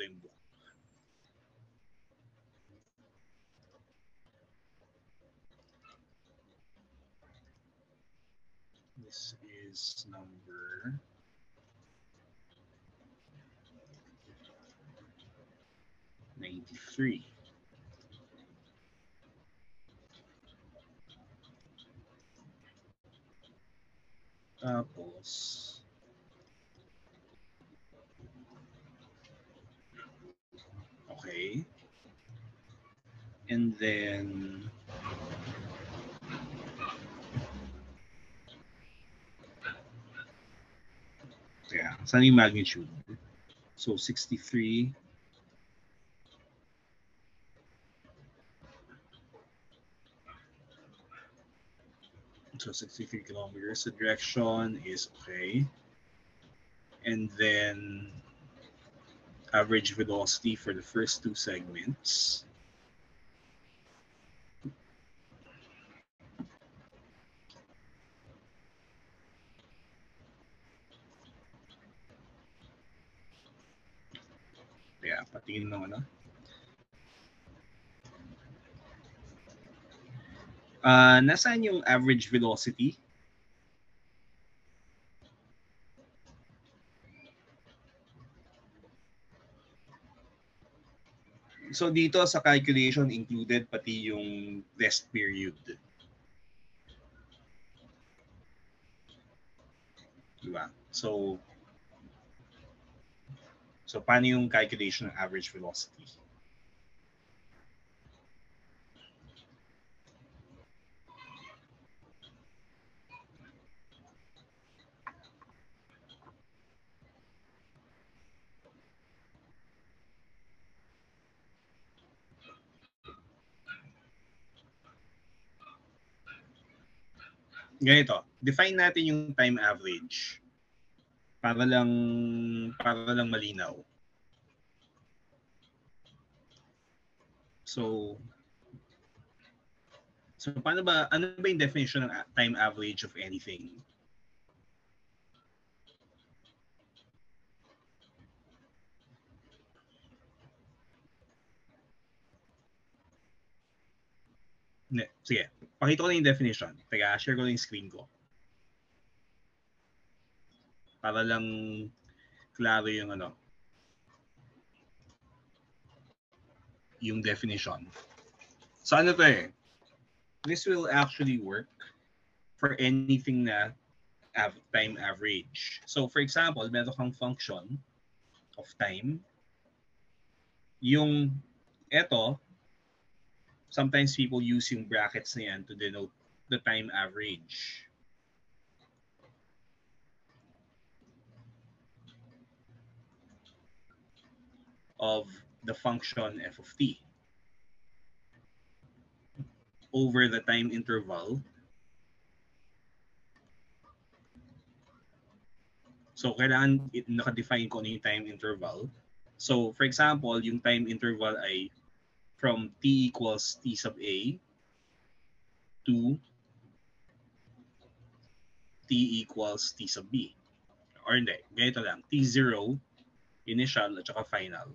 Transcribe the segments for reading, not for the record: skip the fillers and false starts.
yung book. This is number 93. Tapos, okay. And then, yeah, saan yung magnitude? So, 63. So, 63 kilometers. The direction is okay. And then, average velocity for the first two segments. Yeah, patingin ng ano. Nasaan yung average velocity? So dito sa calculation included pati yung rest period. Diba? So paano yung calculation ng average velocity? Ganito, define natin yung time average para lang malinaw. So paano ba, ano ba yung definition ng time average of anything? Sige, pakita ko na yung definition. Teka, share ko na yung screen ko. Para lang klaro yung ano, yung definition. So ano to eh? This will actually work for anything na time average. So for example, meron kang function of time. Yung eto, sometimes people use yung brackets na yan to denote the time average. Of the function f of t over the time interval. So, kailangan naka-define ko ano yung time interval. So, for example, yung time interval ay from t equals t sub a to t equals t sub b. Or hindi, ganito lang. T0, initial, at saka final.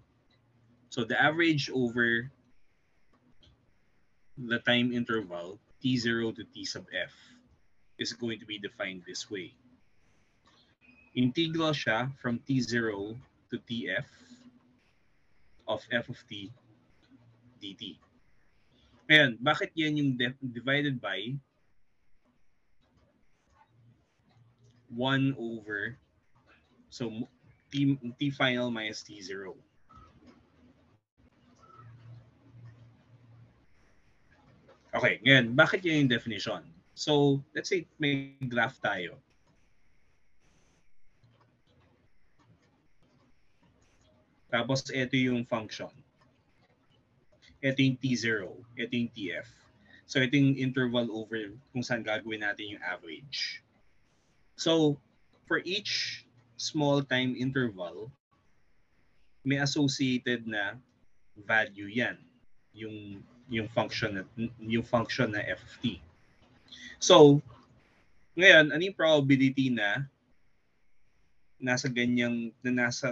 So, the average over the time interval, t0 to t sub f, is going to be defined this way. Integral siya from t0 to tf of f of t dt. Ngayon, bakit yan yung divided by 1 over, so t final minus t0. Okay, ngayon, bakit yan yung definition? So, let's say may graph tayo. Tapos, ito yung function. Ito yung t0. Ito yung tf. So, ito yung interval over kung saan gagawin natin yung average. So, for each small time interval, may associated na value yan. Yung function na f of t. So, ngayon, ano yung probability na nasa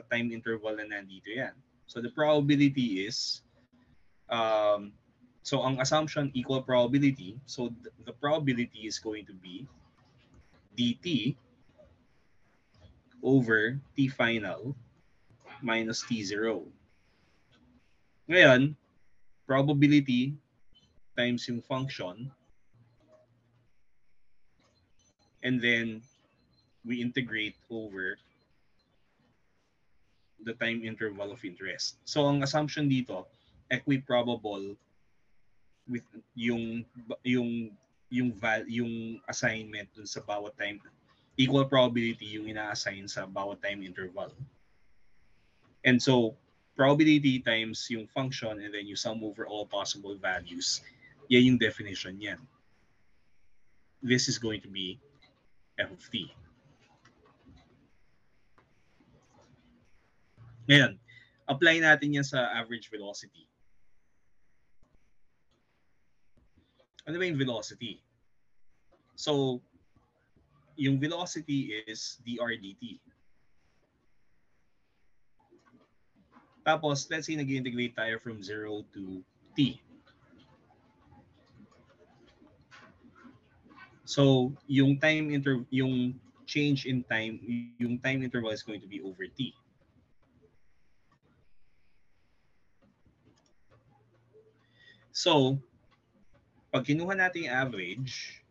time interval na nandito yan? So the probability is, so ang assumption equal probability. So the probability is going to be dt over t final minus t0. Ngayon, probability times yung function, and then we integrate over the time interval of interest. So ang assumption dito, equiprobable with yung assignment dun sa bawat time, equal probability yung ina-assign sa bawat time interval. And so probability times yung function and then you sum over all possible values. Yan yung definition yan. This is going to be f of t. Ngayon, apply natin yan sa average velocity. Ano ba yung velocity? So, yung velocity is dr dt. Tapos, let's say nag-integrate tayo from 0 to t. So, yung change in time, yung time interval is going to be over t. So, pag kinuha natin yung average,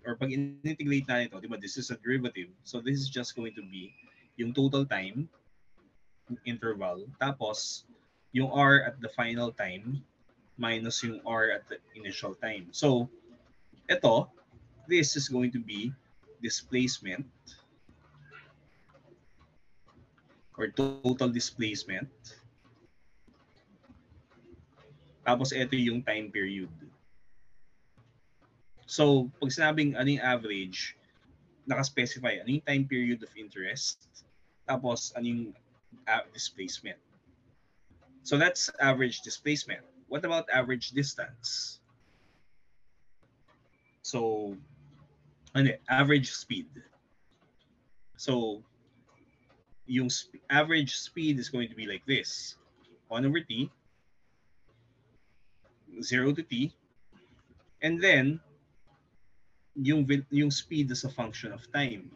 or pag integrate natin ito, diba, this is a derivative. So, this is just going to be yung total time interval, tapos yung r at the final time minus yung r at the initial time. So, ito, this is going to be displacement or total displacement. Tapos ito yung time period. So, pag sinabing ano yung average, naka-specify ano yung time period of interest, tapos ano yung displacement. So that's average displacement. What about average distance? So, average speed. So, yung average speed is going to be like this. 1 over t, 0 to t, and then yung speed is a function of time.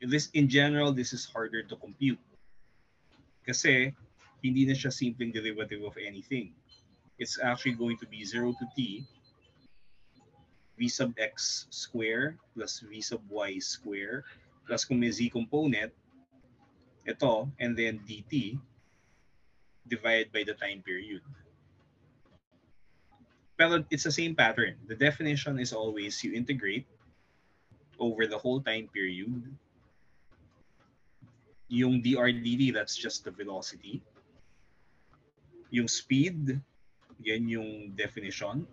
In general, this is harder to compute. Kasi hindi na siya simpleng derivative of anything. It's actually going to be 0 to t v sub x square plus v sub y square plus kung may z component, ito, and then dt divided by the time period. Pero it's the same pattern. The definition is always you integrate over the whole time period. Yung dr dt, that's just the velocity. Yung speed, yan yung definition.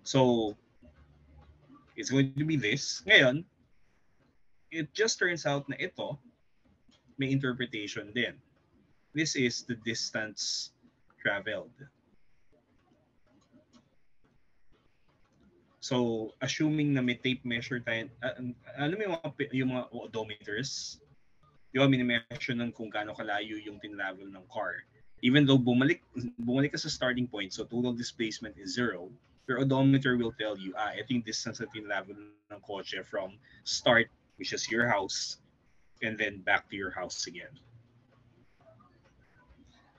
So, it's going to be this. Ngayon, it just turns out na ito, may interpretation din. This is the distance traveled. So, assuming na may tape measure tayo, alam mo yung mga odometers? Di ba, mini-measure ng kung gaano kalayo yung tinravel ng car. Even though bumalik ka sa starting point, so total displacement is 0, your odometer will tell you, ito yung distance na tinravel ng kotse from start, which is your house, and then back to your house again.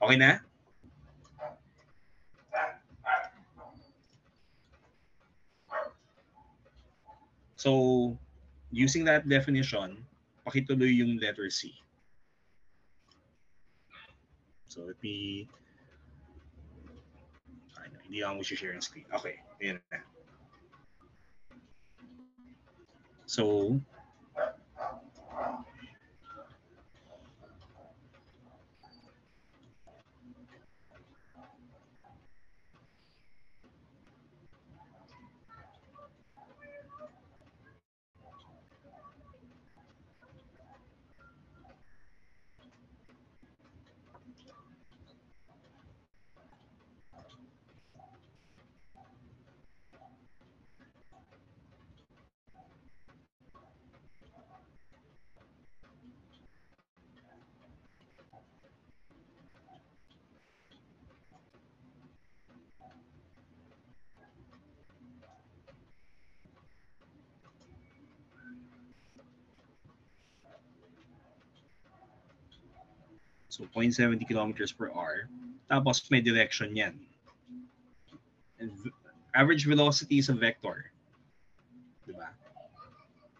Okay na? So, using that definition, pakituloy yung letter C. So, let me... hindi ako mag-share yung screen. Okay, ayan na. So, So 0.70 kilometers per hour. Tapos may direction yan. And average velocity is a vector. Diba?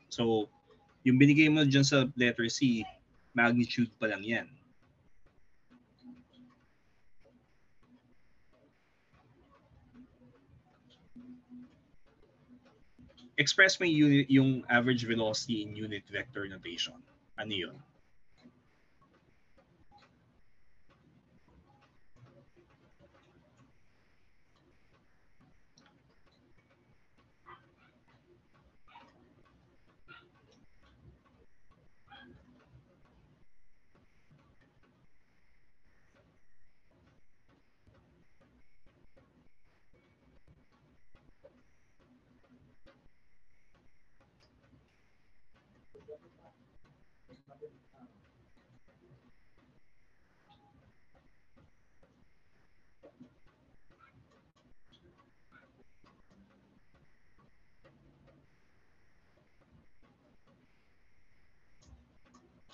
So, yung binigay mo dyan sa letter C, magnitude pa lang yan. Express mo yung average velocity in unit vector notation. Ano yun?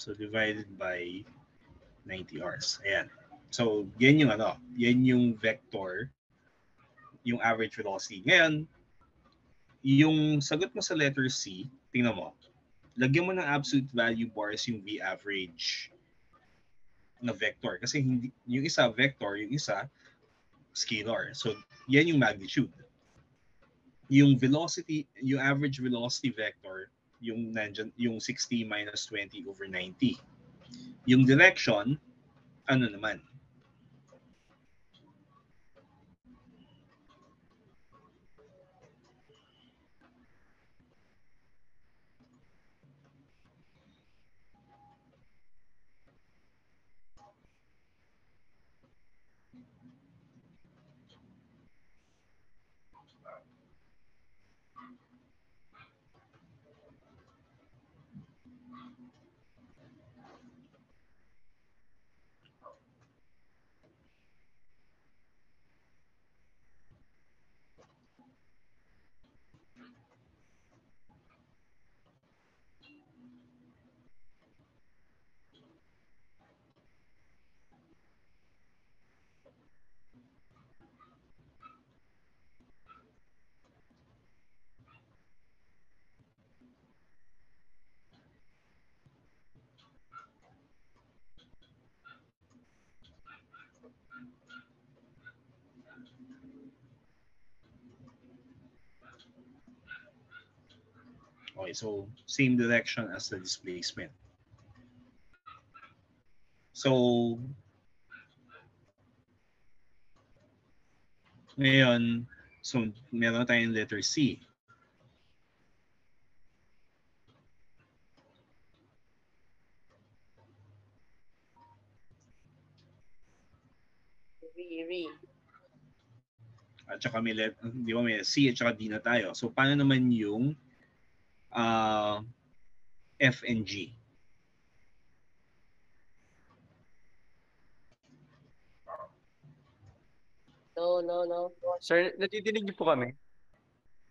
So, divided by 90 hours. Ayan. So, yan yung ano, yan yung vector, yung average velocity. Ngayon, yung sagot mo sa letter C, tingnan mo, lagyan mo ng absolute value bars yung V average na vector. Kasi hindi, yung isa vector, yung isa scalar. So, yan yung magnitude. Yung velocity, yung average velocity vector, yung nandyan, yung 60 minus 20 over 90. Yung direction, ano naman? Okay, so same direction as the displacement. So, ngayon, so meron tayong letter C. At saka may, di ba, may C at saka D na tayo. So, paano naman yung F and G? No. Sir, natidinig niyo po kami?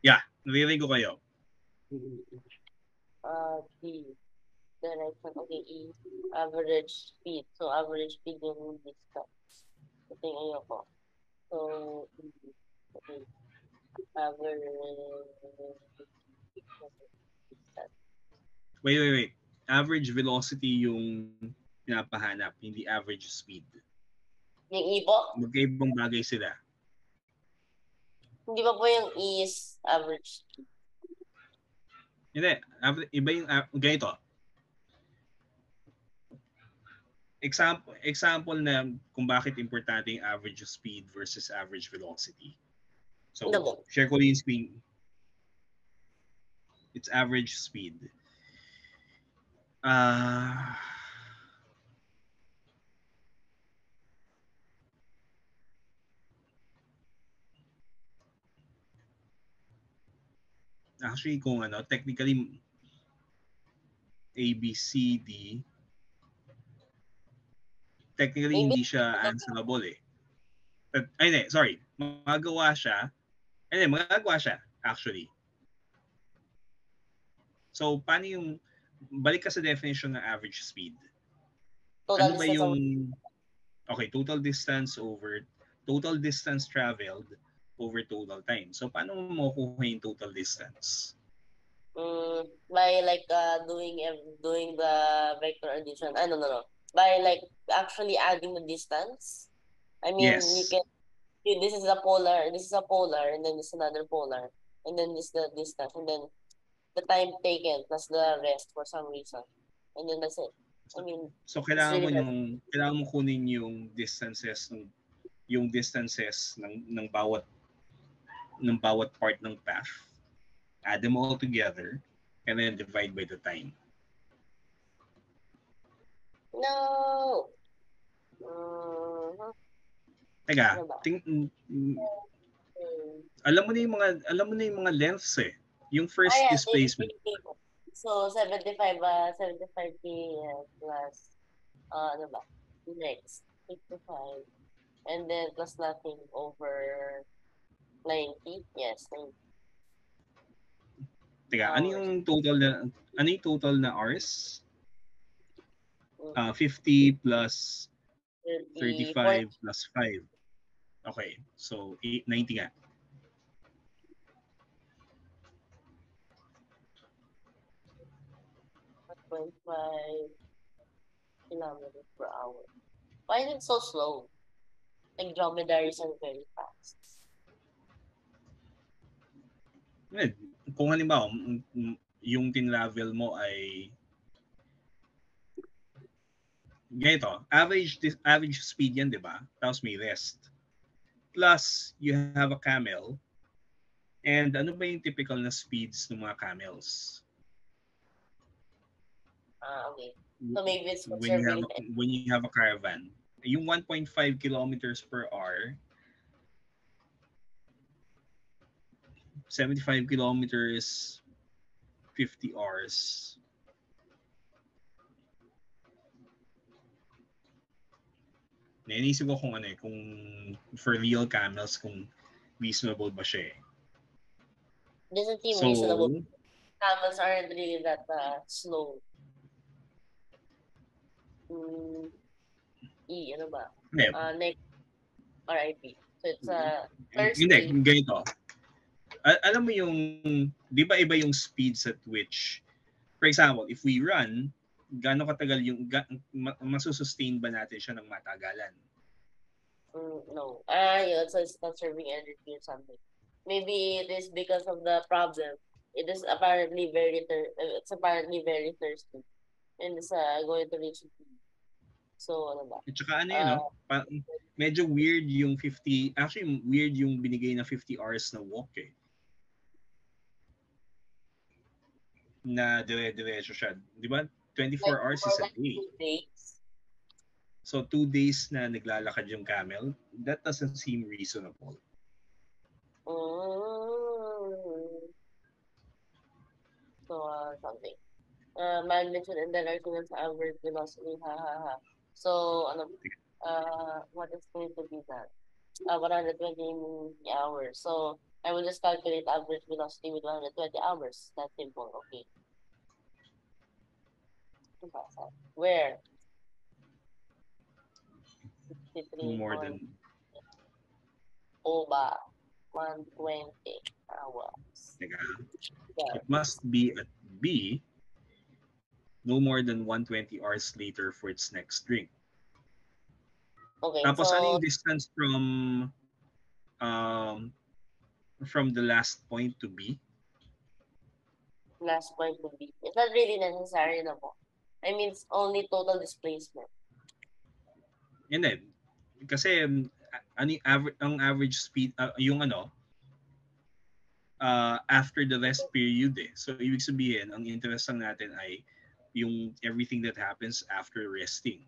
Yeah, naririnig ko kayo. D. Direction, okay, E. Average speed. So, average speed yung distance. Ito yung ayoko. So, okay. Average distance. Wait. Average velocity yung pinapahanap, hindi average speed. Yung E po? Magkaibang bagay sila. Hindi ba po yung E is average speed? Hindi, iba yung ganito. Example na kung bakit importante yung average speed versus average velocity. So, share ko yung screen. It's average speed. Actually, kung ano, technically, A, B, C, D, technically, hindi siya answerable eh. But, hindi, sorry. Magagawa siya, actually. So, paano yung, balik ka sa definition ng average speed. Total Ano ba distance yung... over. Okay, total distance traveled over total time. So, paano mo makukuha yung total distance? By like doing the vector addition. No. By like actually adding the distance. I mean, you Yes. can this is a polar, and then this is another polar, and then this the distance, and then the time taken plus the rest for some reason, and then that's it. I mean, So, it's really bad. kailangan mo kunin yung distances ng bawat part ng path, add them all together, and then divide by the time. No. Mhm. Teka, Ano ba? alam mo na yung mga lengths eh. Yung first Yeah, displacement. so 75 plus ano ba? Next 55, and then plus nothing over 90. Yes, 90 Teka, hours. ano yung total na hours? 50 plus 30, 40, 35 plus 5. Okay, so 90 nga. 1.5 kilometers per hour. Why is it so slow? Like dromedaries are very fast. Eh, kung halimbawa, yung tinravel mo ay ganito, average speed yan, di ba? Tapos may rest. Plus, you have a camel. And ano ba yung typical na speeds ng mga camels? Okay. So maybe it's When conserving. you have a caravan. Yung 1.5 kilometers per hour, 75 kilometers, 50 hours. Nainisip ko kung kung for real camels, kung reasonable ba siya eh. Doesn't seem So, reasonable. Camels aren't really that slow. Ano ba? Next RIP. So it's hindi, thirsty. ganito. Alam mo yung, di ba iba yung speeds at which, for example, if we run, gaano katagal yung, masusustain ba natin siya ng matagalan? No. So it's conserving energy or something. Maybe it is because of the problem. It's apparently very thirsty. And it's going to reach the peak. So, ano ba? At saka ano yun, no? Medyo weird yung 50, actually weird yung binigay na 50 hours na walk eh. Na dire-diretso siya. Di ba? 24 hours is a day. 2 days. So 2 days na naglalakad yung camel, that doesn't seem reasonable. So, something. Magnitude and then arguments average velocity. So, what is going to be that? 120 hours. So, I will just calculate average velocity with 120 hours. That's simple. Okay. Where? 63 More than... Over 120 hours. Yeah. It must be at B, no more than 120 hours later for its next drink. Okay, Tapos so, ano yung distance from the last point to B? last point to B. It's not really necessary na po. I mean, it's only total displacement. And then, kasi ang average speed, after the rest period eh. So, ibig sabihin, ang interest lang natin ay yung everything that happens after resting.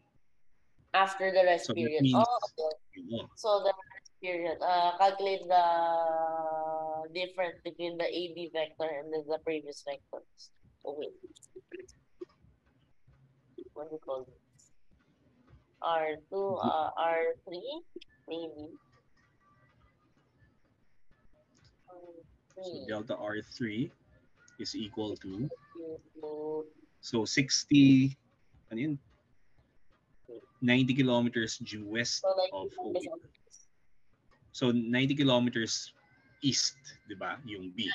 After the rest So, period. that means, okay. So, the rest period, calculate the difference between the AB vector and the previous vectors. Okay. What do you call this? R2, R3, maybe. So delta R3 is equal to, So, so 60, ano yun? 90 kilometers due west So like of OP. So 90 kilometers east, di ba? Yung B.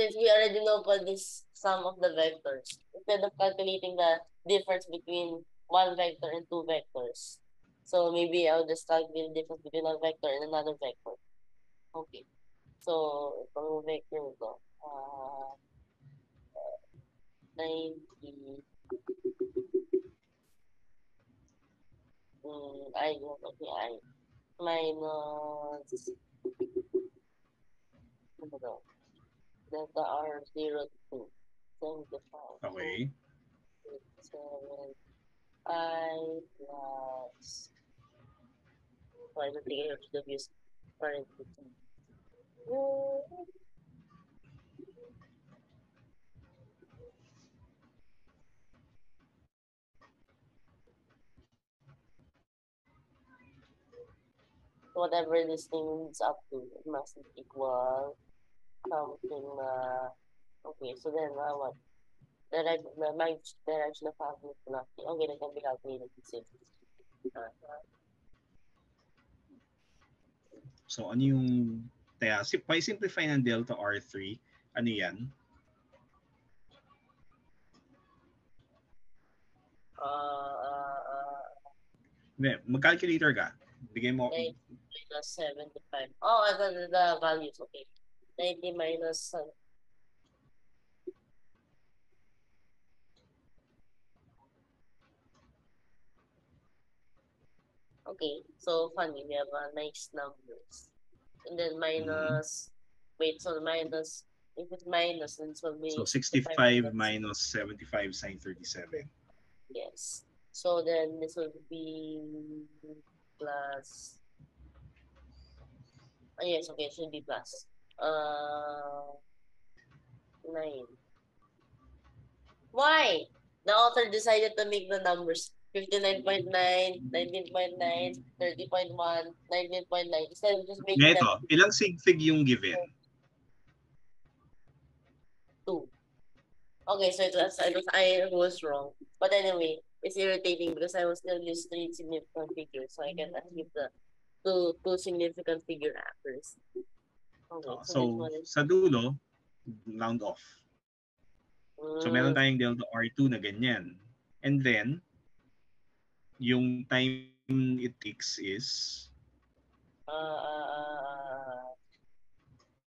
since we already know for this sum of the vectors, instead of calculating the difference between one vector and two vectors, so maybe I'll just calculate the difference between one vector and another vector. Okay. So, itong vector ko, 90, I don't know, I minus, ano daw, delta R 0 to 75. Okay. 7, I plus, so I don't think I should have used parentheses. Whatever this thing is up to, it must equal something, okay, so then, what? The magnitude direction of half velocity. Okay, that can be calculated easily. So ano yung simplify ng delta R3, ano yan? Mag-calculator ka. Bigay mo. 90 minus 75. Oh, I got the values. Okay. 90 minus okay, so funny, we have nice numbers. And then minus, wait, so minus, if it's minus, then this will be So 65 minus 75 sine 37. Yes. So then this will be plus, yes, okay, it should be plus. 9. Why? The author decided to make the numbers 59.9, 19.9, 30.1, 19.9. Instead of just making Ito, them ilang sig yung given? 2. Okay, so I was wrong. But anyway, it's irritating because I will still use 3 significant figures, so I can keep the two significant figure after. Okay, so this one is sa dulo, round off. So meron tayong delta R2 na ganyan. And then, yung time it takes is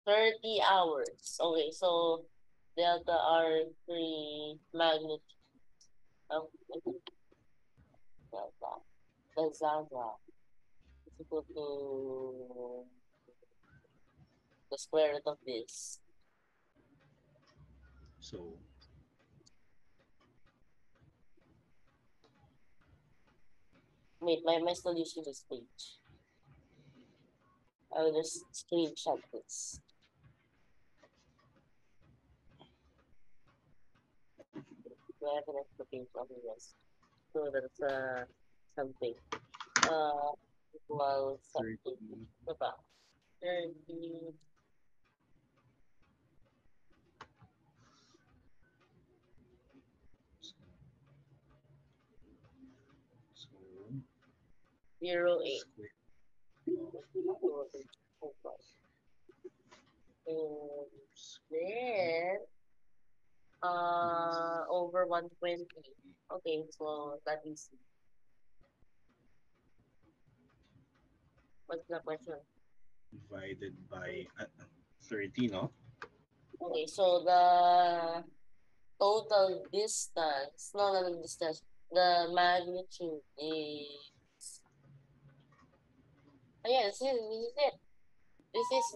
30 hours. Okay, so delta R3 magnitude of delta is equal to the square root of this. so Wait, my still using this page. I will just screenshot this. Do I have an extra page on this? So that's something. Equals something. Diba? 30. So 0.8. Then over 120. Okay, so that is what's the question? divided by 30, no? Okay, so the total distance, no, not the distance, the magnitude is, oh yeah, this is it. This is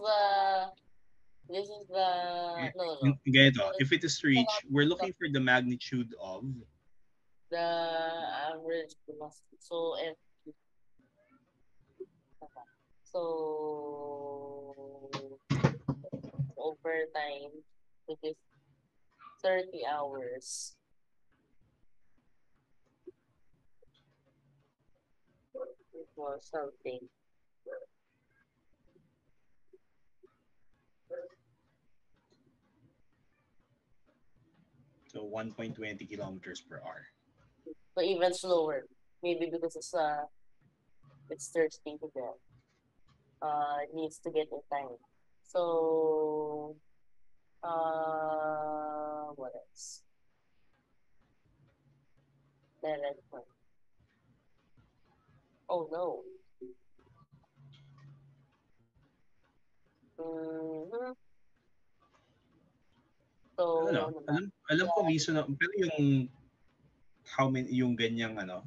the, no. Ganito, if it is reached, we're looking for the magnitude of The average velocity. So, over time, which is 30 hours. It was something. so 1.20 kilometers per hour. So even slower. maybe because it's thirsty to death. It needs to get in time. So, what else? Direct one. Oh no. Mm-hmm. So, Ano, ano ba? alam ko reason na, pero yung how many yung ganyang ano,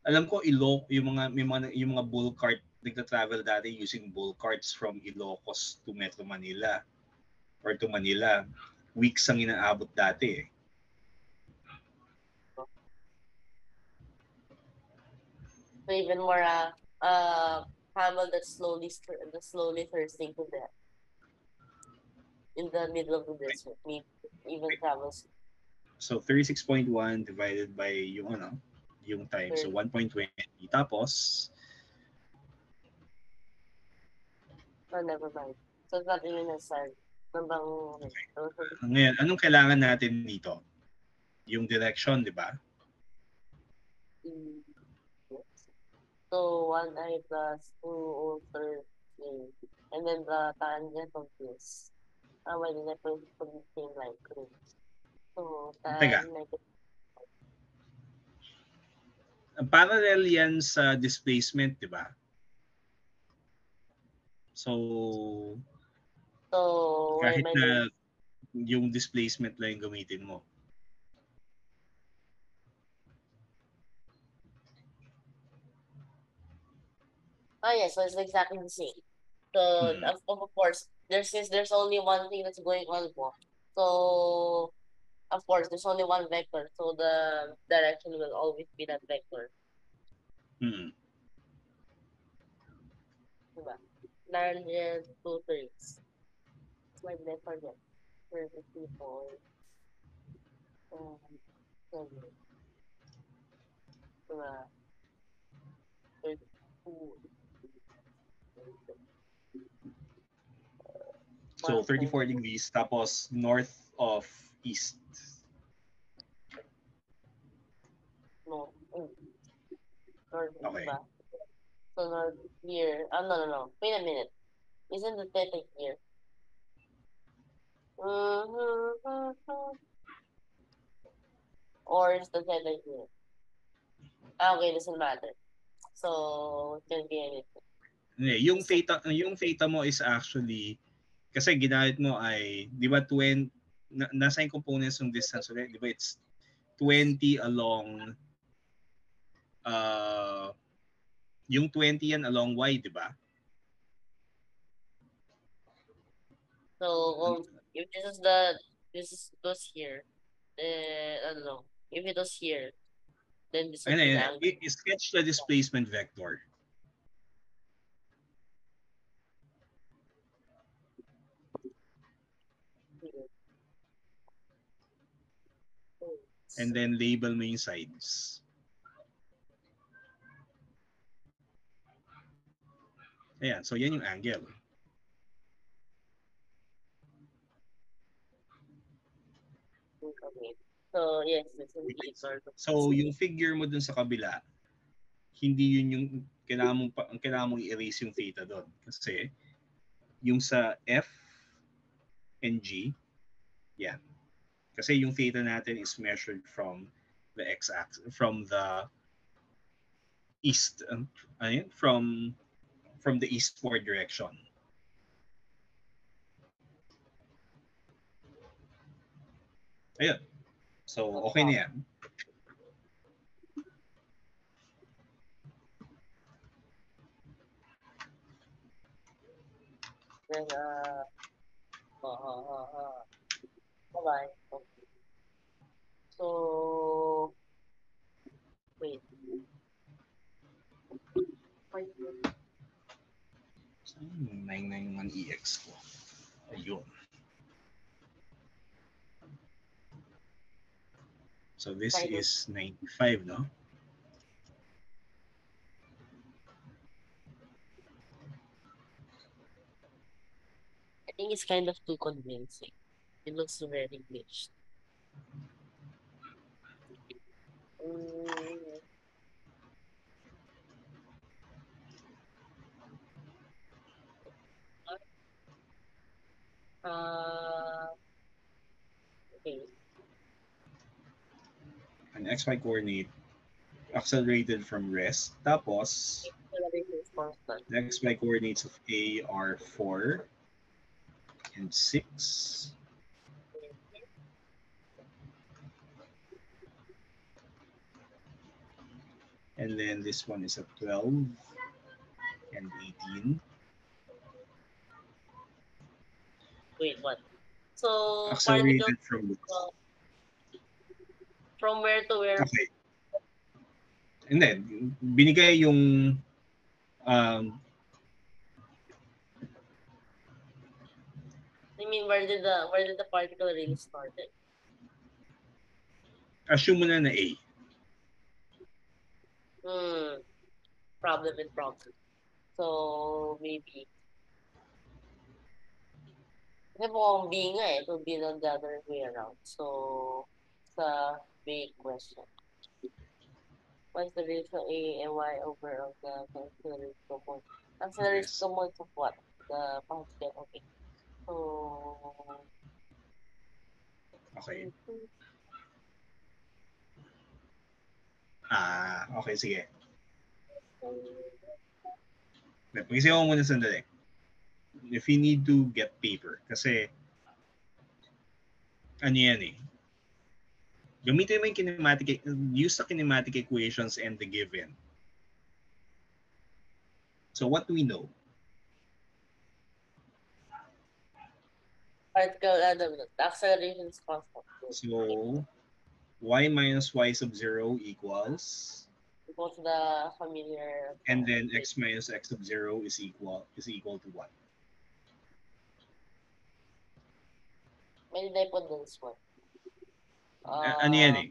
alam ko yung mga may mga yung mga bull cart nagta-travel dati using bull carts from Ilocos to Metro Manila or to Manila. Weeks ang inaabot dati eh. So even more camel that's slowly thirsting to death in the middle of the desert. Maybe even travels So 36.1 divided by yung ano, yung time. So 1.20 tapos never mind. So it's not really necessary. Nabang, ngayon, anong kailangan natin dito? Yung direction, di ba? yes. So 1i plus 2 over 3. And then the tangent of this. Well, then I put the same like 3. So Teka, tan negative. parallel yan sa displacement, di ba? So, kahit na yung displacement lang yung gamitin mo. Yes, so it's exactly the same. So, of course, since there's only one thing that's going on po. So, of course, there's only one vector. So, the direction will always be that vector. Diba? 902 thirds. Why did I forget? 34. 7. Diba? 32. So 34 degrees tapos north of east. No. North, okay. diba? So north here. No. Wait a minute. Isn't the theta here? Or is the theta here? Okay, doesn't matter. So, it can be anything. Yung theta mo is actually kasi ginamit mo ay, di ba, nasa yung components ng distance ulit, di ba, it's 20 along, yung 20 yan along y, di ba? So, if this goes here, then, I don't know, if it was here, then this would be the angle. Sketch the displacement vector. And then label mo yung sides. Ayan, so yan yung angle. Okay. So, yes, so yung figure mo dun sa kabila, hindi yun yung kailangan mong i-erase yung theta doon. Kasi yung sa F and G, yan. Kasi yung theta natin is measured from the x-axis, from the east, from the eastward direction. Ayun. So, okay na yan. Then, bye-bye. Okay. So, wait. 991EX ko. Ayun. So this is 95, no? I think it's kind of too convincing. It looks very glitched. xy coordinate accelerated from rest. Tapos, Acceleration is constant. the xy coordinates of A are 4 and 6. And then this one is a 12 and 18. Wait, what? So, Accelerated particles from from where to where? Okay. Hindi, binigay yung I mean, where did the particle really started? assume mo na A. Problem with problem. So, maybe. Kasi mukhang B nga eh. It would be the other way around. So, it's a big question. What is the ratio A and Y over of the acceleration component? Acceleration Yes. components of what? The particle. Okay. So, Okay. Okay, sige. Pag-isipan mo muna sandali. If you need to get paper, kasi ano yan eh. Gamitin mo yung kinematic, use the kinematic equations and the given. So what do we know? particle, the acceleration is constant. So y minus y sub 0 equals, Go to the familiar. and then x minus x sub 0 is equal to what? May did I put this one? Ano yan eh?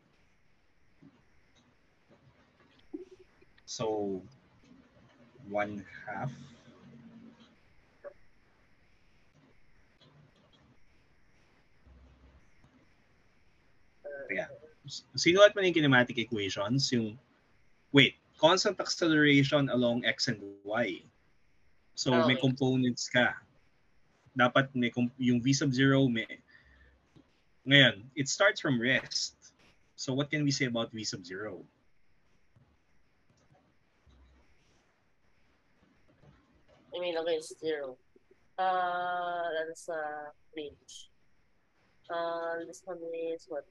So 1/2 yeah. Sinulat mo na yung kinematic equations, yung constant acceleration along x and y. So may Okay. components ka. Dapat yung v sub 0 ngayon, it starts from rest. So what can we say about v sub 0? I mean, okay, it's 0. That's range. This one is what?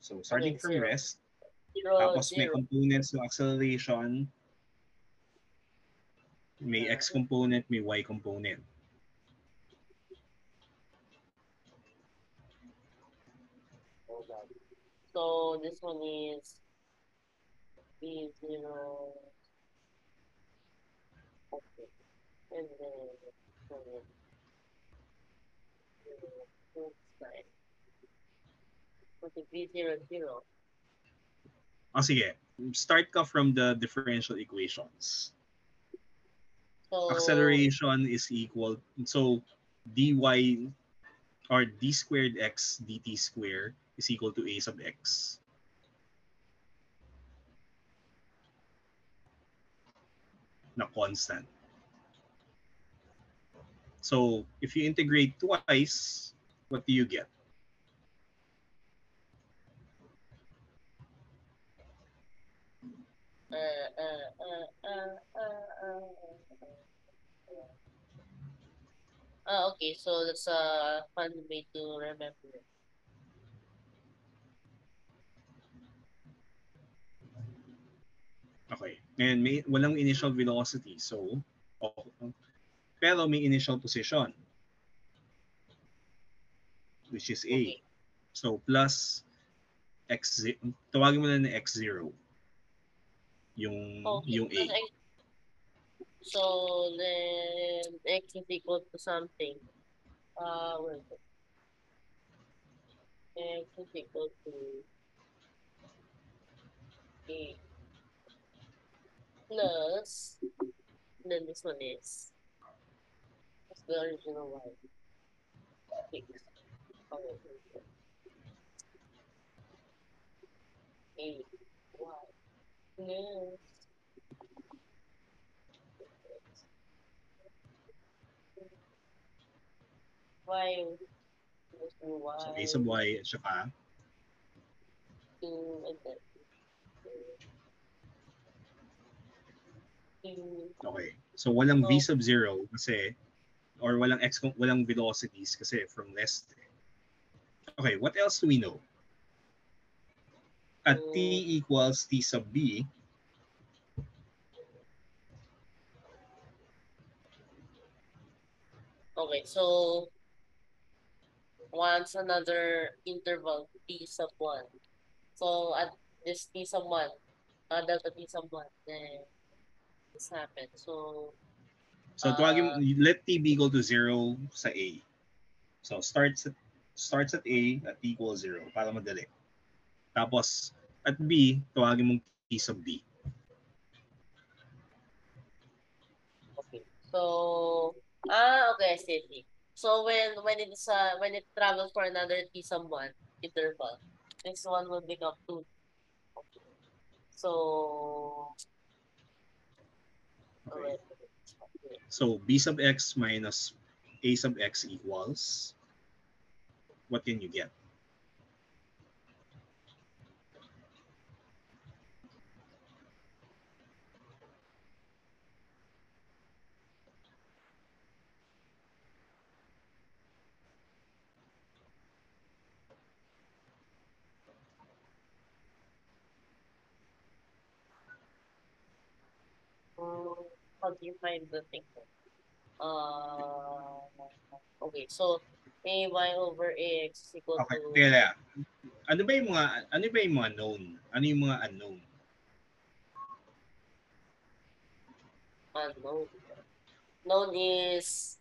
So starting from 0. rest, 0, tapos 0. may components ng acceleration, may x component, may y component. So this one is B0. Okay. And then okay, B0, 0. Sige. Start ka from the differential equations. So Acceleration is equal, so dy or d squared x dt squared is equal to a sub x. Na constant. So if you integrate twice, what do you get? Okay, so that's a fun way to remember it. Okay. And walang initial velocity. So, pero may initial position, which is A. Okay. So, plus x, tawagin mo na na x0. Yung A. So then x is equal to something. Where is it? X is equal to A plus, then this one is what's the original one? 6. Okay. A Y plus Y. So A sub Y at saka 2, and then 2. okay. So walang V So, sub 0 kasi or walang velocities kasi from rest. Okay, what else do we know? At T equals T sub B, okay, so once another interval T sub 1. So at this T sub 1, delta T sub 1, then this happened. So, so let T be equal to 0 sa A. So starts at A at T equals 0 para madali. Tapos at B, tawagin mong T sub B. okay. So, okay, I see. So when it travels for another T sub 1 interval, this one will become 2. Okay. So, Okay. okay. So B sub X minus A sub X equals, what can you get? How do you find the thing? Uh, okay, so AY over AX is equal Okay, to teka. Ano ba yung mga known? Ano yung mga unknown? unknown. Known is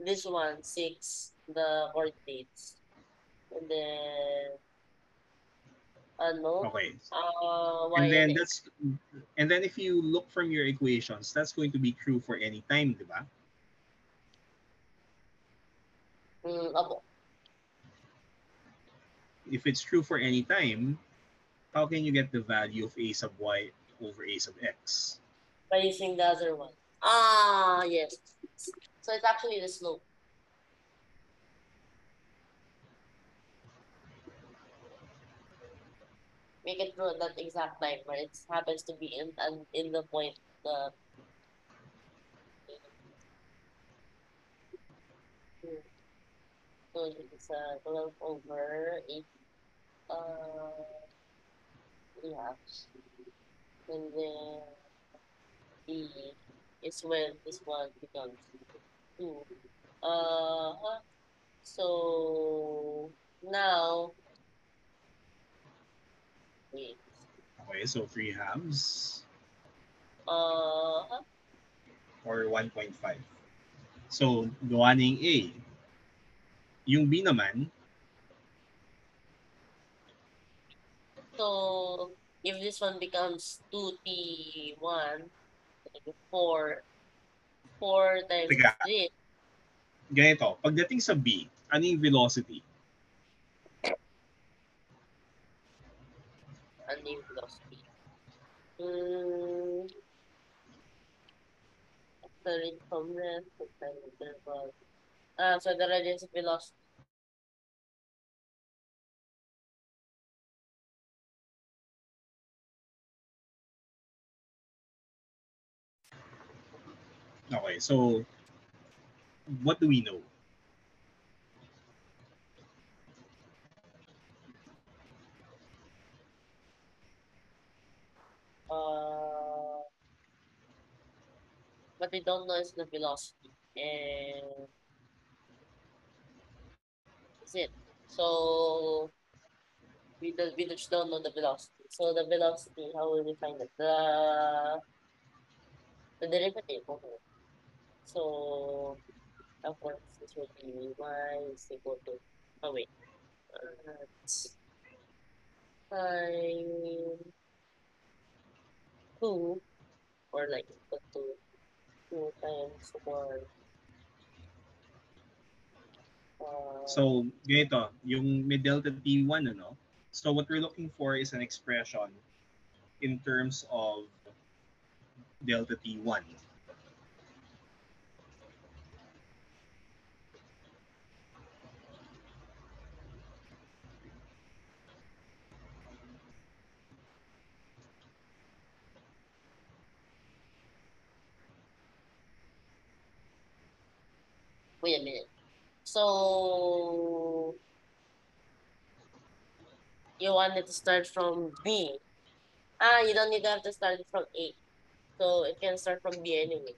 this one, 6, the coordinates. And then unknown, Okay. Y And and then X. if you look from your equations, that's going to be true for any time, di ba? Opo. If it's true for any time, how can you get the value of A sub Y over A sub X? By using the other one. Yes. So it's actually the slope. Make it true at that exact time where it happens to be in the point the so it's 12 over 8 uh 3 halves. And then E is when this one becomes 2. Uh-huh. So now, wait. Okay, so 3 halves Uh-huh. or 1.5. So, gawaning A. Yung B naman, So if this one becomes 2T1, 4, 4 times teka, this, ganito. Pagdating sa B, ano yung velocity? and the velocity. Hmm, the rate from rest, the time interval. So the radius of velocity. Okay, so what do we know? Uh, what we don't know is the velocity. And that's it. So we just don't know the velocity. So the velocity, how will we find it? The derivative of it. So of course this will be y is equal to wait. It's time 2 or like equal to 2 times 1 So, ganito, yung may delta T1, ano? So, what we're looking for is an expression in terms of delta T1. Wait a minute. So you wanted to start from B. You don't need to have to start from A. So it can start from B anyway.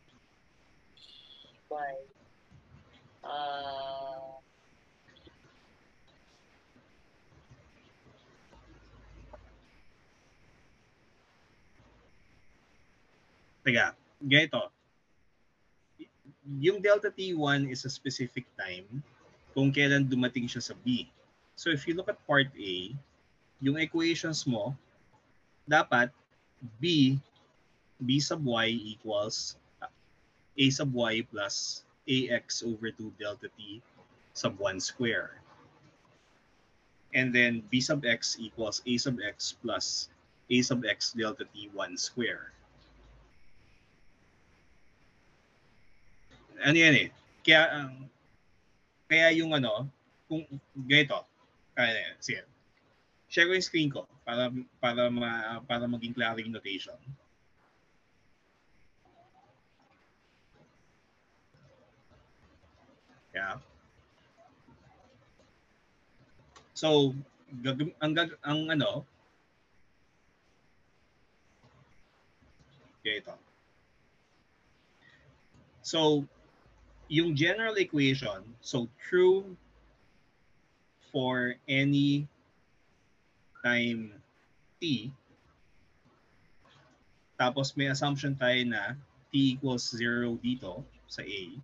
Why? Uh, Teka, ganito. Yung delta T1 is a specific time kung kailan dumating siya sa B. So if you look at part A, yung equations mo, dapat B sub y equals a sub y plus ax over 2 delta t sub 1 square. And then b sub x equals a sub x plus a sub x delta t 1 square. Ano yan eh? Kaya yung ano, kung ganito, sige, share ko yung screen ko para maging klaro yung notation. Yeah. So, ang ano, ganito. So, yung general equation, so true for any time t, tapos may assumption tayo na t equals 0 dito sa A,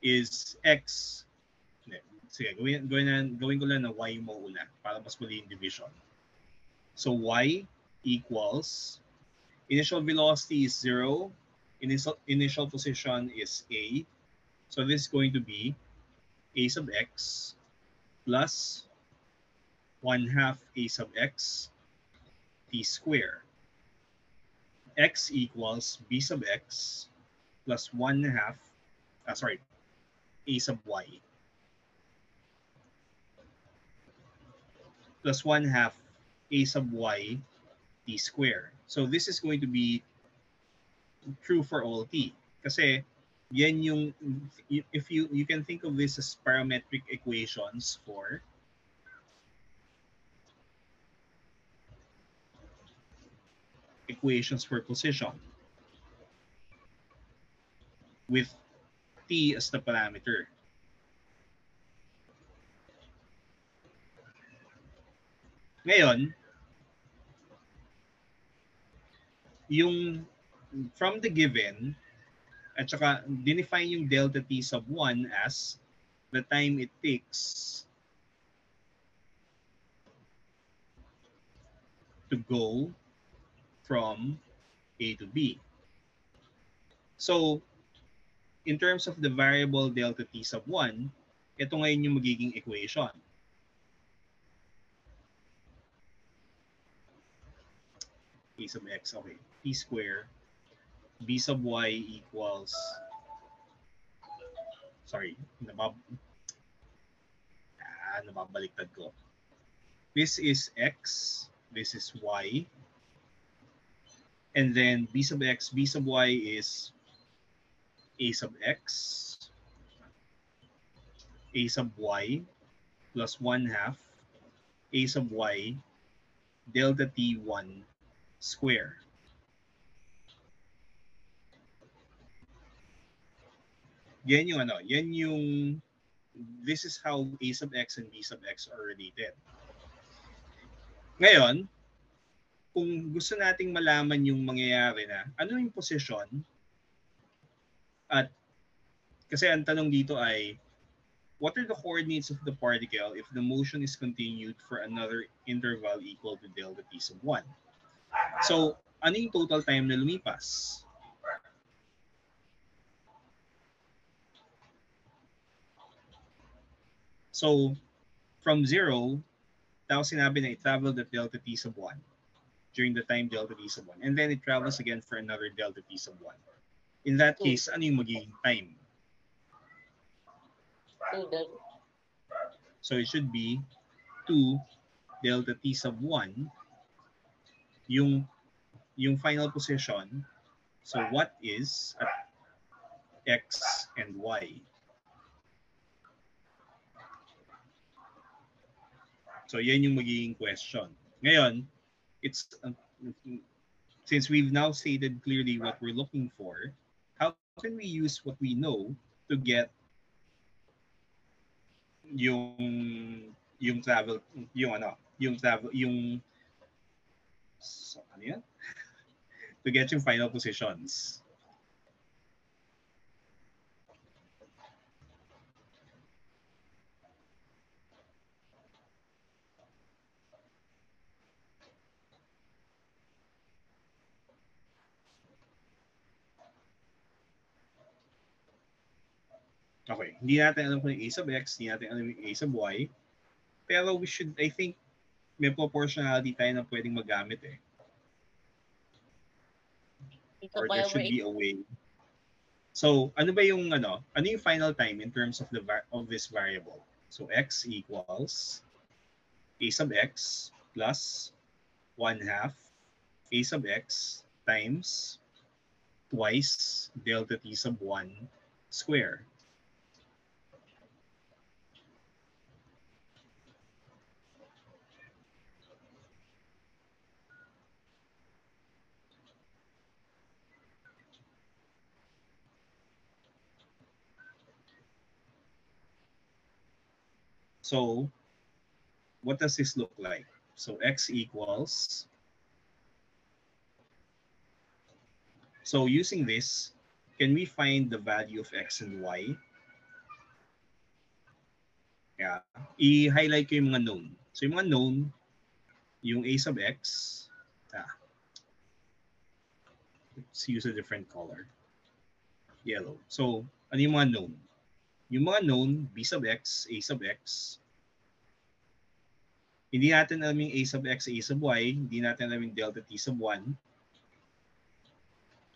is x. Sige, gawin ko lang na y mo una para mas mali yung division. So y equals, initial velocity is 0, initial position is A. So this is going to be a sub x plus 1/2 a sub x t square. X equals b sub x plus 1/2, a sub y plus 1/2 a sub y t square. So this is going to be true for all t. Kasi yan yung, if you can think of this as parametric equations for position with t as the parameter. Ngayon, yung from the given, at saka define yung delta t sub 1 as the time it takes to go from A to B. So, in terms of the variable delta t sub 1, ito ngayon yung magiging equation. A sub x, okay, t square, b sub y equals, nababaliktad ko. This is x, this is y, and then b sub x, b sub y is a sub x, a sub y plus 1/2 a sub y delta t1 square. Yan yung this is how a sub x and b sub x are related. Ngayon, kung gusto nating malaman yung mangyayari na ano yung position, at kasi ang tanong dito ay what are the coordinates of the particle if the motion is continued for another interval equal to delta t sub 1? So, ano yung total time na lumipas? So, from 0, tapos sinabi na it traveled at delta t sub 1 during the time delta t sub 1. And then it travels again for another delta t sub 1. In that case, ano yung magiging time? So it should be 2 delta t sub 1 yung final position. So what is at x and y? So yan yung magiging question. Ngayon, it's since we've now stated clearly what we're looking for, how can we use what we know to get yung travel yung so, ano yan? To get yung final positions. Okay, hindi natin alam kung yung a sub x, hindi natin alam yung a sub y, pero we should, I think, may proportionality tayo na pwedeng magamit eh. Or there should be a way. So, ano ba yung ano yung final time in terms of this variable? So, x equals a sub x plus 1/2 a sub x times twice delta t sub 1 square. So, what does this look like? So, x equals, so using this, can we find the value of x and y? Yeah. I-highlight ko yung mga known. So, yung mga known, yung a sub x, let's use a different color. Yellow. So, ano yung mga known? Yung mga known, b sub x, a sub x. Hindi natin alam yung a sub x, a sub y. Hindi natin alam yung delta t sub 1.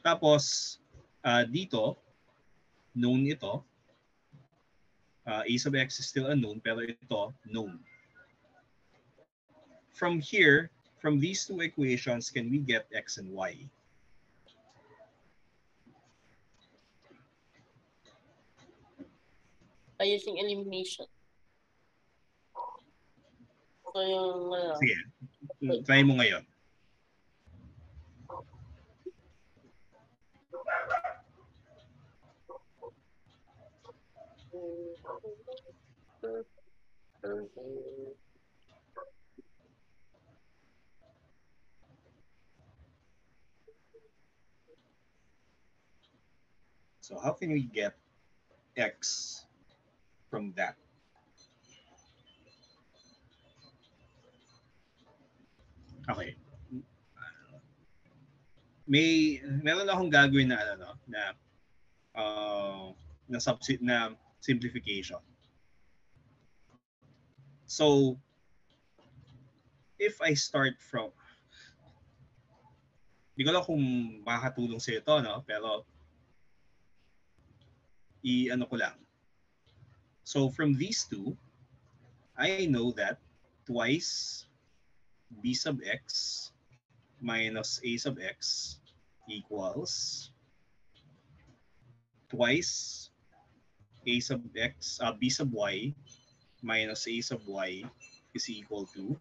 Tapos, dito, known ito. A sub x is still unknown, pero ito, known. From here, from these two equations, can we get x and y? By using elimination. So yung sige, try mo ngayon. So how can we get x from that? Okay. Meron akong gagawin na na simplification. So if I start from, di ko lang kung makakatulong sa ito, no? Pero i-ano ko lang. So from these two, I know that twice b sub x minus a sub x equals twice a sub x, b sub y minus a sub y is equal to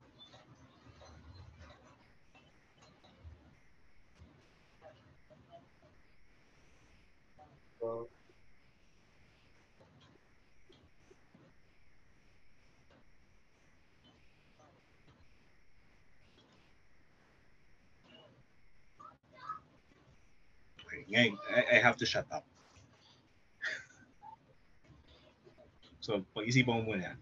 okay, I have to shut up. So, pag-isipan mo muna.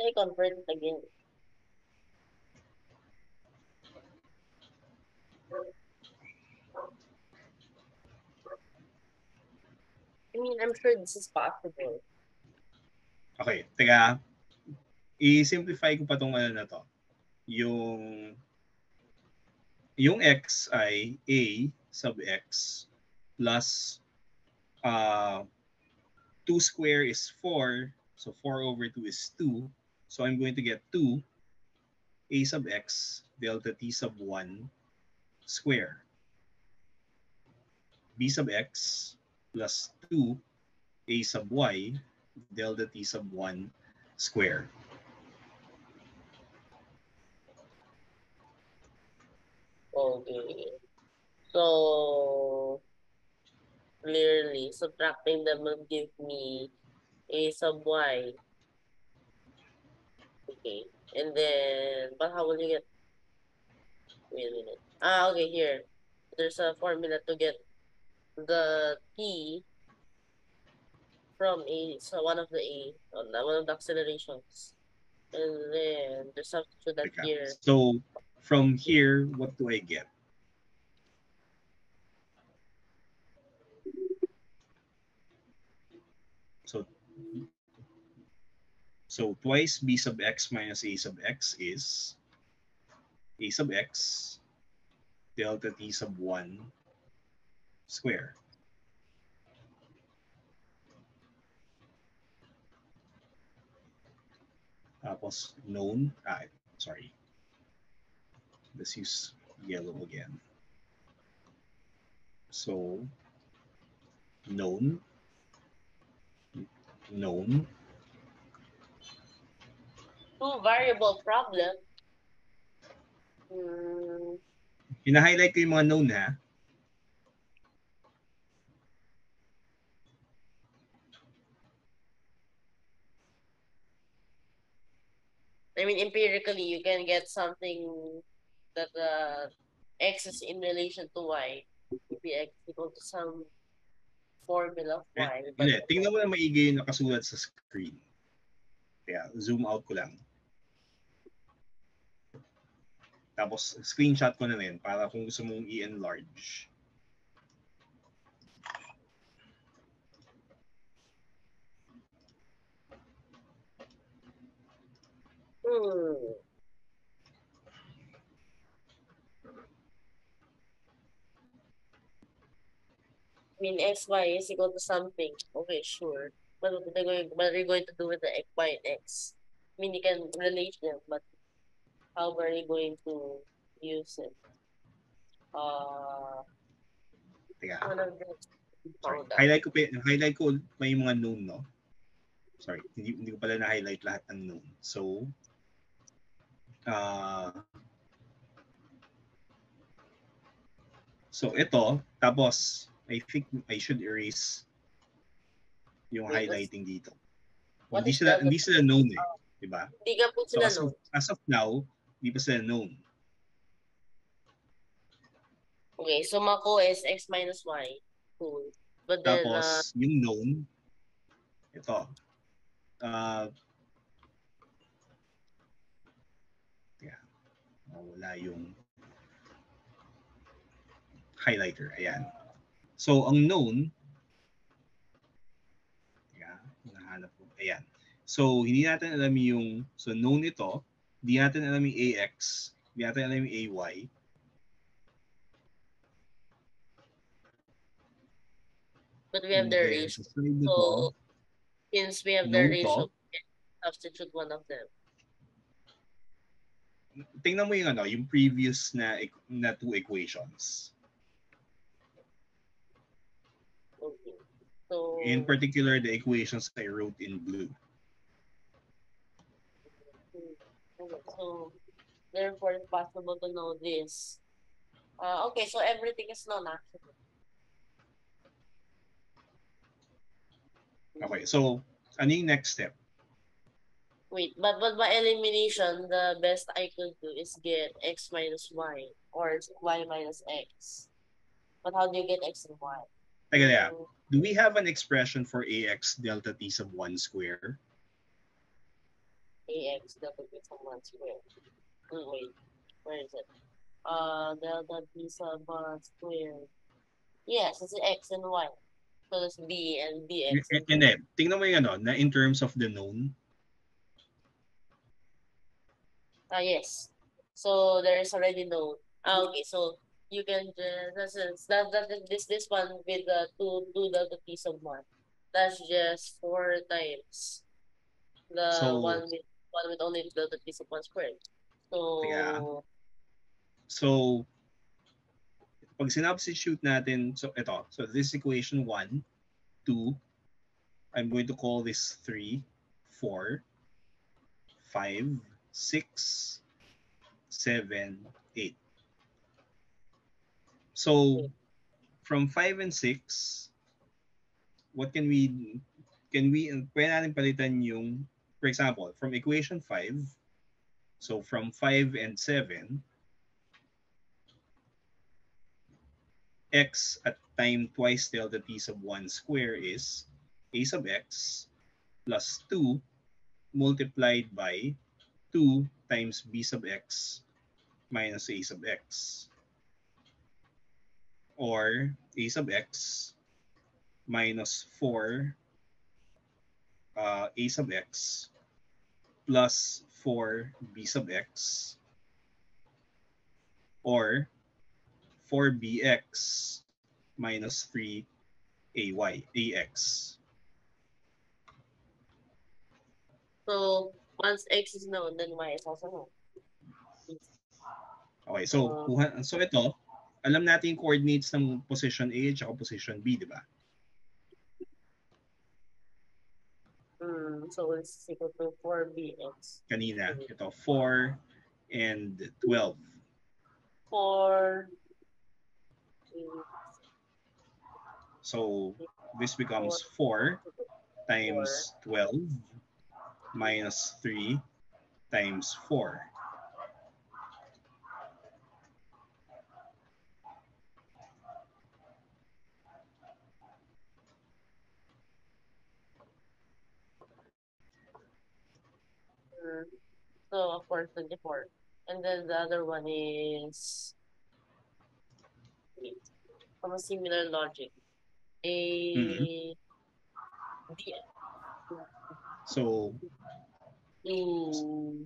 I convert it again. I mean, I'm sure this is possible. Okay, teka. I-simplify ko pa tong ano na to. Yung x ay a sub x plus 2 square is 4. So 4 over 2 is 2. So I'm going to get 2 a sub x delta t sub 1 square. B sub x plus 2 a sub y delta t sub 1 square. Okay. So, clearly, subtracting them will give me a sub y. Okay. And then, but how will you get? Wait a minute. Okay, here. There's a formula to get the t from a, so one of the one of the accelerations. And then there's substitute that here. So from here, what do I get? So twice b sub x minus a sub x is a sub x delta t sub 1 square. Tapos known, sorry. Let's use yellow again. So known. Two variable problem. Hina-highlight ko yung mga known, ha? I mean, empirically, you can get something that x is in relation to y. Maybe x equal to some formula of y. But Hindi, tingnan mo na maigi yung nakasulat sa screen. Kaya zoom out ko lang. Tapos screenshot ko na rin para kung gusto mong i-enlarge. I mean, xy is equal to something. Okay, sure. What are you going to do with the x, y, and x? I mean, you can relate them, but how are you going to use it? Teka. Sorry. Highlight ko pa yung mga known, no? Sorry, hindi ko pala na-highlight lahat ng known. So, ito, tapos, I think I should erase yung highlighting dito. Hindi sila known eh. Diba? Hindi ka po sila known. As of now, hindi pa sila known. Okay, so Mako is x minus y. Cool. But then, tapos, yung known, ito. Wala yung highlighter. Ayan. So, ang known, nahanap ko. Ayan. So, hindi natin alam yung, so known ito, hindi natin alam yung AX, hindi natin alam yung AY. But we have the ratio. So, since we have the ratio, we can substitute one of them. Tingnan mo yung yung previous na two equations. Okay. So, in particular, the equations I wrote in blue. So, therefore, it's possible to know this. Okay, so everything is known actually. Okay, so ano yung next step? Wait, but by elimination, the best I could do is get x minus y or y minus x. But how do you get x and y? Teka, do we have an expression for ax delta t sub 1 square? Ax delta t sub 1 square. Wait, where is it? Delta t sub 1 square. Yes, it's x and y. So that's b and dx. And then, tingnan mo yung na in terms of the known. Yes. So there is already known. Okay, so you can just this one with the two delta t sub 1. That's just 4 times the So, one with only delta t sub 1 squared. yeah. So So, pag sinubstitute natin, so ito. So, this equation 1, 2, I'm going to call this 3, 4, 5, 6, 7, 8. So, from 5 and 6, what can we pwede natin palitan yung, for example, from equation 5, so from 5 and 7, x at time twice delta t sub 1 square is a sub x plus 2 multiplied by 2 times b sub x minus a sub x, or a sub x minus 4 a sub x plus 4 b sub x, or 4bx minus 3 ax. so once x is known, then y is also known. Okay, so ito, alam natin yung coordinates ng position A at saka position B, di ba? So it's equal to 4bx. Kanina, ito 4 and 12. 4 So this becomes 4 times 12 minus 3 times 4. So of course 24. And then the other one is from a similar logic. A B So 2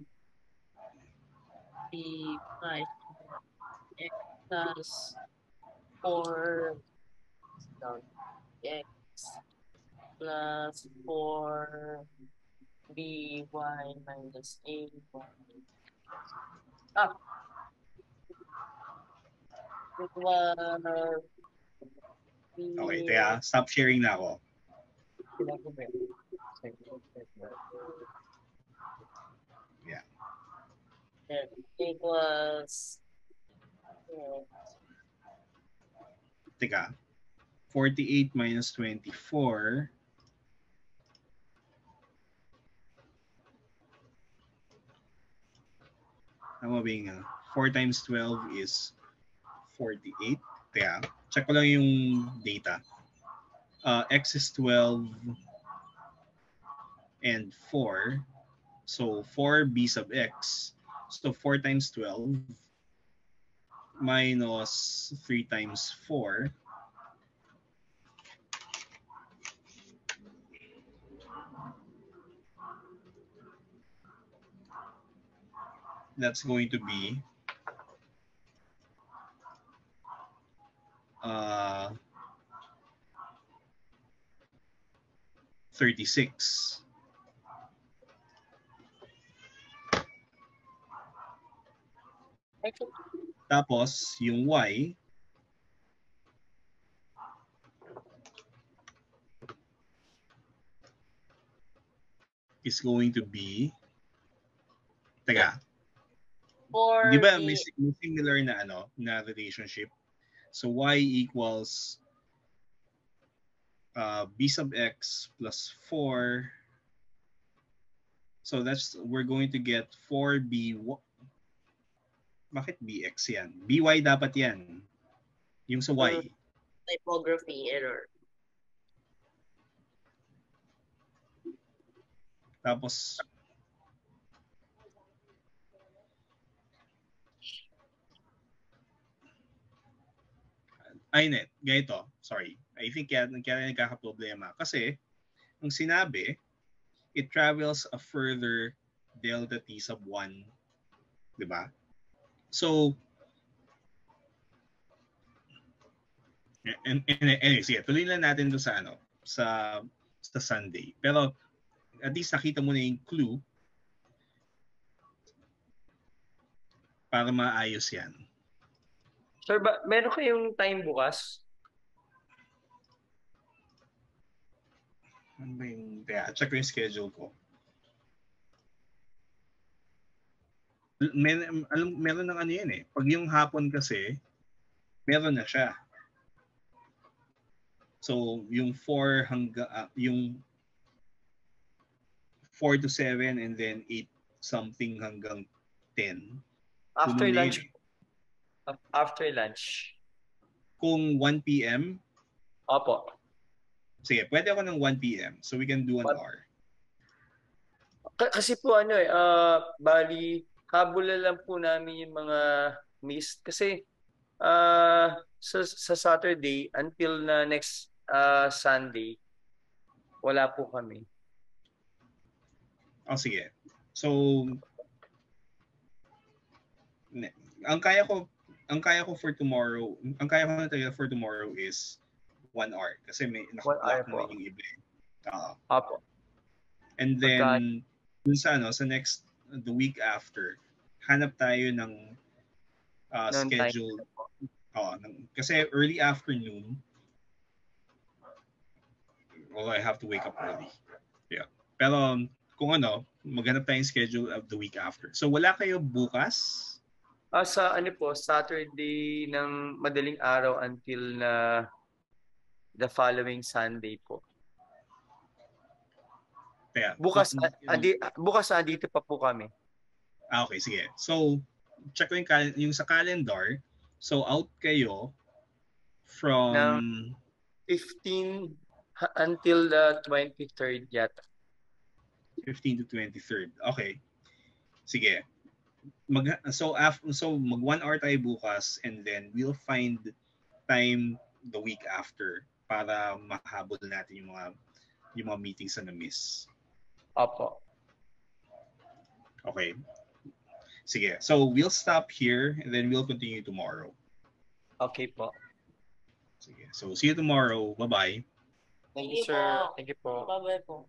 B5 x plus 4 down x plus 4 by minus a it was okay, kaya stop sharing na ako. Yeah. It was Teka, 48 minus 24. Tama ba yung 4 times 12 is 48. Teka, check ko lang yung data. X is 12 and 4. So 4b sub x. So 4 times 12 minus 3 times 4. That's going to be 36. Tapos, yung y is going to be, teka, di ba may similar na na relationship? So y equals b sub x plus 4. So we're going to get 4b. Bakit bx yan? by dapat yan. Yung sa y. Typography error. Tapos, net, ganito. Sorry. I think kaya nagkaka-problema. Kasi, ang sinabi, it travels a further delta t sub 1. Diba? So, Anyway, sige, tuloy lang natin to sa ano, sa Sunday. Pero at least nakita mo na yung clue para maayos yan. Sir, meron kayong time bukas? Ano ba yung... check ko yung schedule ko. Meron ng ano yan eh. Pag yung hapon kasi, meron na siya. So, yung 4 hanggang... yung 4 to 7 and then 8 something hanggang 10. After Puno na lunch. yun eh. After lunch. Kung 1 p.m., Opo. sige, pwede ako ng 1 p.m. So we can do an What? hour. Kasi po ano bali, habol na lang po namin yung mga missed. Kasi sa Saturday until na next Sunday, wala po kami. Oh, sige. So, ang kaya ko for tomorrow, ang kaya ko na talaga for tomorrow is 1 hour. Kasi may naka-block na yung iba. Apo. And then, dun sa next, the week after, hanap tayo ng schedule. Kasi early afternoon, well, I have to wake up early. Yeah. Pero, kung maghanap tayong schedule of the week after. So, wala kayo bukas? Sa Saturday ng madaling araw until na the following Sunday po. Yeah. Bukas andito pa po kami. Okay, sige. So, check ko yung sa calendar. So, out kayo from... ng 15 until the 23rd yata. 15 to 23rd. Okay. Sige. Mag 1 hour tayo bukas and then we'll find time the week after para mahabol natin yung mga meetings na na-miss. Opo. Okay. Sige. So we'll stop here and then we'll continue tomorrow. Okay po. Sige. So see you tomorrow. Bye-bye. Thank you, sir. Thank you po. Bye-bye po.